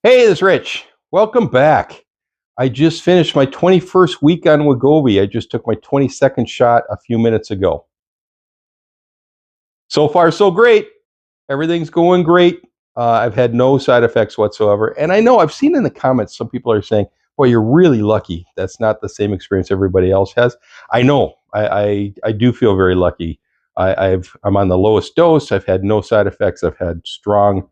Hey, this is Rich. Welcome back. I just finished my 21st week on Wegovy. I just took my 22nd shot a few minutes ago. So far, so great. Everything's going great. I've had no side effects whatsoever. And I know I've seen in the comments some people are saying, boy, you're really lucky. That's not the same experience everybody else has. I know. I do feel very lucky. I'm on the lowest dose. I've had no side effects. I've had strong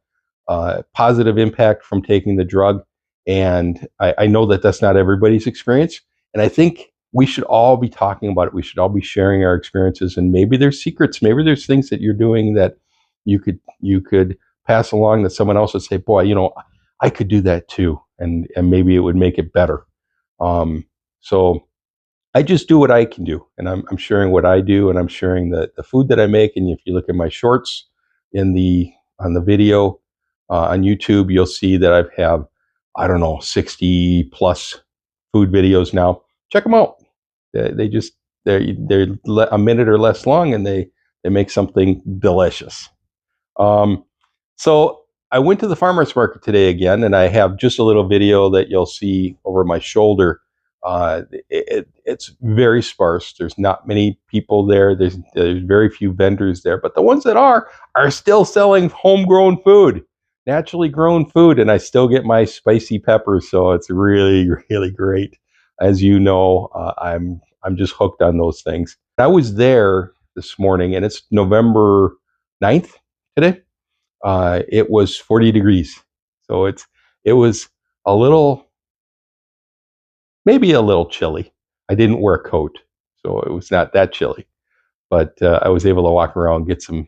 positive impact from taking the drug. And I know that that's not everybody's experience. And I think we should all be talking about it. We should all be sharing our experiences. And maybe there's secrets. Maybe there's things that you're doing that you could pass along that someone else would say, boy, I could do that too. And maybe it would make it better. So I just do what I can do. And I'm sharing what I do, and I'm sharing the food that I make. And if you look at my shorts on the video, on YouTube, you'll see that I have, I don't know, 60 plus food videos now. Check them out. They're a minute or less long, and they make something delicious. So I went to the farmer's market today again, and I have just a little video that you'll see over my shoulder. It's very sparse. There's not many people there. There's very few vendors there, but the ones that are still selling homegrown food, naturally grown food, and I still get my spicy peppers. So it's really, really great. As you know, I'm just hooked on those things. I was there this morning, and it's November 9th today. It was 40 degrees, so it was maybe a little chilly. I didn't wear a coat, so it was not that chilly. But I was able to walk around, get some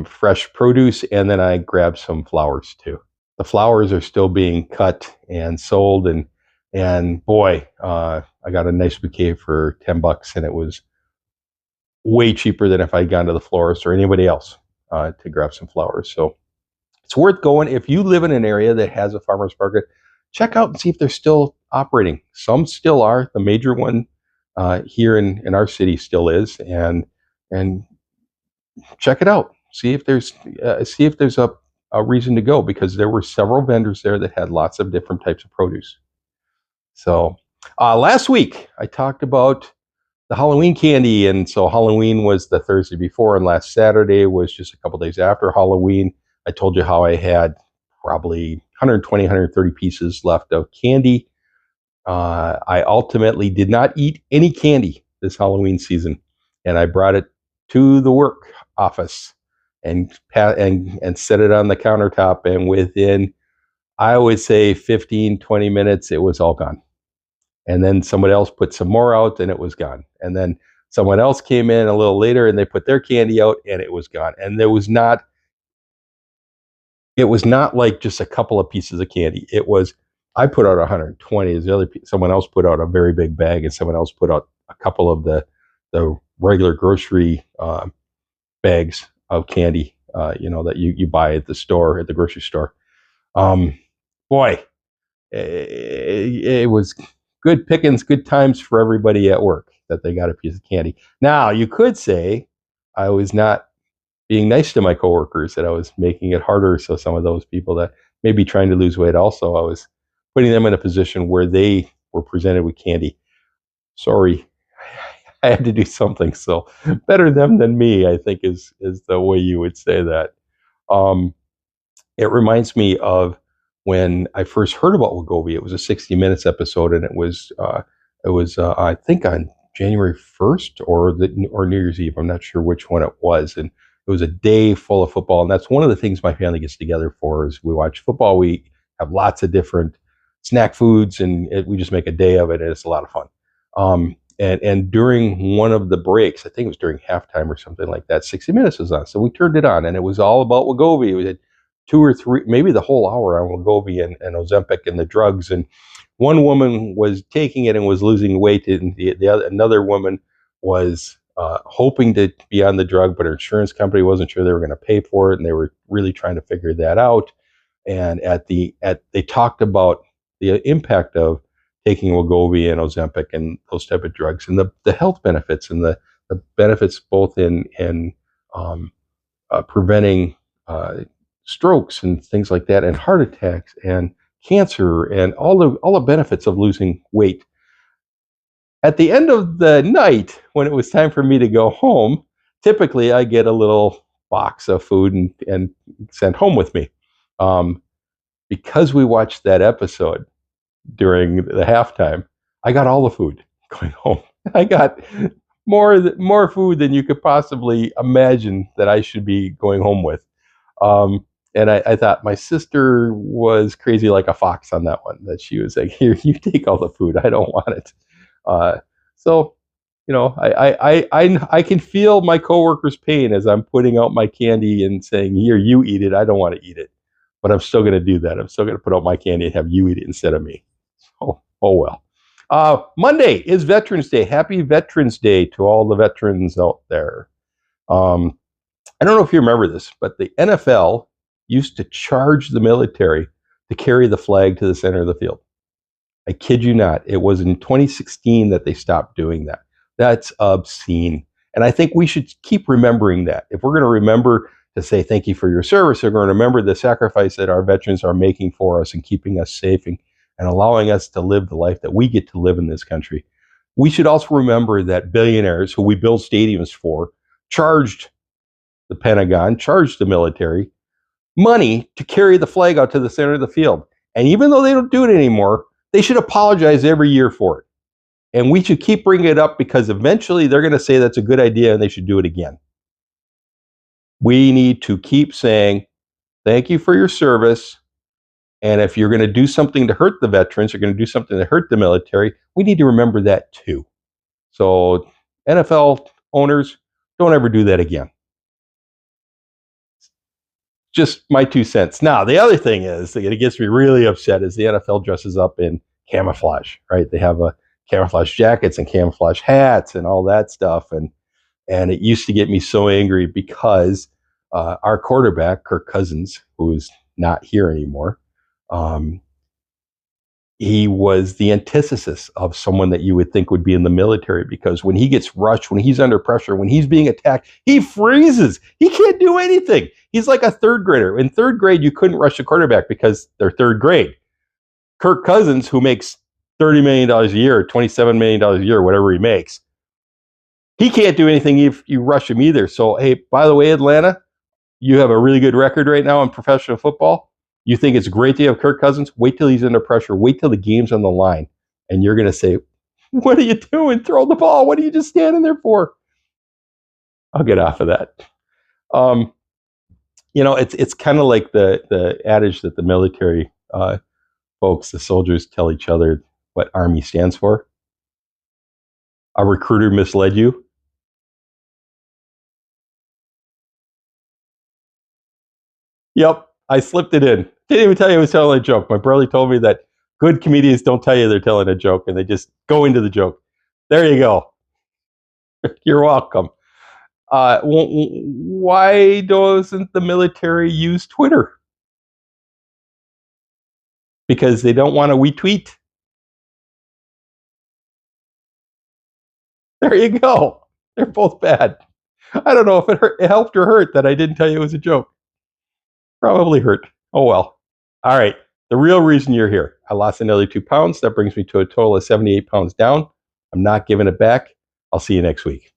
fresh produce, and then I grabbed some flowers too. The flowers are still being cut and sold, and boy, I got a nice bouquet for $10, and it was way cheaper than if I'd gone to the florist or anybody else to grab some flowers. So it's worth going. If you live in an area that has a farmer's market, check out and see if they're still operating. Some still are. The major one here in our city still is, and check it out. See if there's a reason to go, because there were several vendors there that had lots of different types of produce. So last week I talked about the Halloween candy, and so Halloween was the Thursday before, and last Saturday was just a couple days after Halloween. I told you how I had probably 120, 130 pieces left of candy. I ultimately did not eat any candy this Halloween season, and I brought it to the work office and set it on the countertop, and within, I would say, 15, 20 minutes, it was all gone. And then somebody else put some more out, and it was gone. And then someone else came in a little later, and they put their candy out, and it was gone. And it was not like just a couple of pieces of candy. It was, I put out 120. Someone else put out a very big bag, and someone else put out a couple of the regular grocery bags of candy, that you buy at the grocery store. Boy, it was good pickings, good times for everybody at work that they got a piece of candy. Now, you could say I was not being nice to my coworkers, that I was making it harder. So some of those people that may be trying to lose weight also, I was putting them in a position where they were presented with candy. Sorry, I had to do something. So better them than me, I think is the way you would say that. It reminds me of when I first heard about Wegovy. It was a 60 Minutes episode, and it was I think on January 1st or New Year's Eve. I'm not sure which one it was, and it was a day full of football. And that's one of the things my family gets together for, is we watch football. We have lots of different snack foods, and we just make a day of it, and it's a lot of fun. And during one of the breaks, I think it was during halftime or something like that, 60 Minutes was on. So we turned it on, and it was all about Wegovy. We had 2 or 3, maybe the whole hour on Wegovy and Ozempic and the drugs. And one woman was taking it and was losing weight, and another woman was hoping to be on the drug, but her insurance company wasn't sure they were going to pay for it, and they were really trying to figure that out. And they talked about the impact of taking Wegovy and Ozempic and those type of drugs, and the health benefits, and the benefits both in preventing strokes and things like that, and heart attacks and cancer and all the benefits of losing weight. At the end of the night, when it was time for me to go home, typically I get a little box of food and sent home with me. Um, because we watched that episode during the halftime, I got all the food going home. I got more food than you could possibly imagine that I should be going home with. And I thought my sister was crazy like a fox on that one, that she was like, here, you take all the food. I don't want it. So, I can feel my coworker's pain as I'm putting out my candy and saying, here, you eat it. I don't want to eat it. But I'm still going to do that. I'm still going to put out my candy and have you eat it instead of me. Oh well. Monday is Veterans Day. Happy Veterans Day to all the veterans out there. I don't know if you remember this, but the NFL used to charge the military to carry the flag to the center of the field. I kid you not. It was in 2016 that they stopped doing that. That's obscene. And I think we should keep remembering that. If we're going to remember to say thank you for your service, we're going to remember the sacrifice that our veterans are making for us and keeping us safe and allowing us to live the life that we get to live in this country. We should also remember that billionaires who we build stadiums for charged the Pentagon, charged the military money to carry the flag out to the center of the field. And even though they don't do it anymore, they should apologize every year for it. And we should keep bringing it up because eventually they're going to say that's a good idea and they should do it again. We need to keep saying, thank you for your service. And if you're going to do something to hurt the veterans, you're going to do something to hurt the military, we need to remember that too. So NFL owners, don't ever do that again. Just my 2 cents. Now, the other thing is, it gets me really upset, is the NFL dresses up in camouflage, right? They have camouflage jackets and camouflage hats and all that stuff. And it used to get me so angry because our quarterback, Kirk Cousins, who's not here anymore, he was the antithesis of someone that you would think would be in the military, because when he gets rushed, when he's under pressure, when he's being attacked, he freezes. He can't do anything. He's like a third grader. In third grade, you couldn't rush a quarterback because they're third grade. Kirk Cousins, who makes $30 million a year, $27 million a year, whatever he makes, he can't do anything if you rush him either. So, hey, by the way, Atlanta, you have a really good record right now in professional football. You think it's great to have Kirk Cousins? Wait till he's under pressure. Wait till the game's on the line. And you're going to say, what are you doing? Throw the ball. What are you just standing there for? I'll get off of that. It's kind of like the adage that the military folks, the soldiers, tell each other what Army stands for. A recruiter misled you. Yep, I slipped it in. Didn't even tell you I was telling a joke. My brother told me that good comedians don't tell you they're telling a joke, and they just go into the joke. There you go. You're welcome. Why doesn't the military use Twitter? Because they don't want to retweet. There you go. They're both bad. I don't know if it helped or hurt that I didn't tell you it was a joke. Probably hurt. Oh well. All right. The real reason you're here. I lost another 2 pounds. That brings me to a total of 78 pounds down. I'm not giving it back. I'll see you next week.